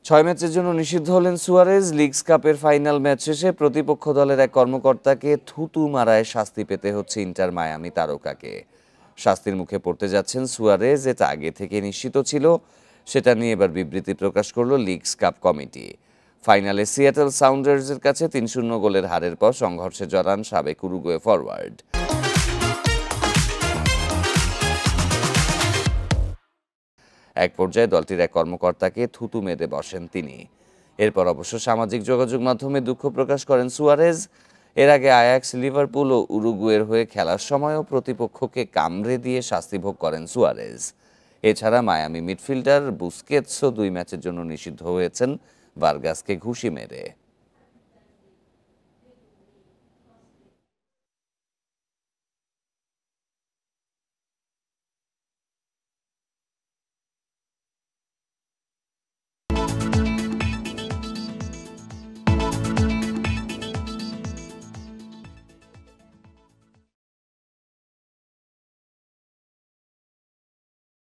6 ম্যাচের জন্য নিষিদ্ধ হলেন সুয়ারেজ। লিগস কাপের ফাইনাল ম্যাচ শেষে প্রতিপক্ষ দলের এক কর্মকর্তাকে থুতু মারায় শাস্তি পেতে হচ্ছে ইন্টার মায়ামি তারকাকে। শাস্তির মুখে পড়তে যাচ্ছেন সুয়ারেজ, এটা আগে থেকে নিশ্চিত ছিল। সেটা নিয়ে এবার বিবৃতি প্রকাশ করল লিগস কাপ কমিটি। ফাইনালে সিয়াটল সাউন্ডার্সের কাছে 3-0 গোলের হারের পর সংঘর্ষে জড়ান সাবেক উরুগুয়ে ফরওয়ার্ড। এক পর্যায়ে দলটির এক কর্মকর্তাকে থুতু মেরে বসেন তিনি। এরপর অবশ্য সামাজিক যোগাযোগ মাধ্যমে দুঃখ প্রকাশ করেন সুয়ারেজ। এর আগে আয়াক্স, লিভারপুল ও উরুগুয়ের হয়ে খেলার সময়ও প্রতিপক্ষকে কামড়ে দিয়ে শাস্তি ভোগ করেন সুয়ারেজ। এছাড়া মায়ামি মিডফিল্ডার বুস্কেটসও 2 ম্যাচের জন্য নিষিদ্ধ হয়েছেন ভার্গাসকে ঘুষি মেরে।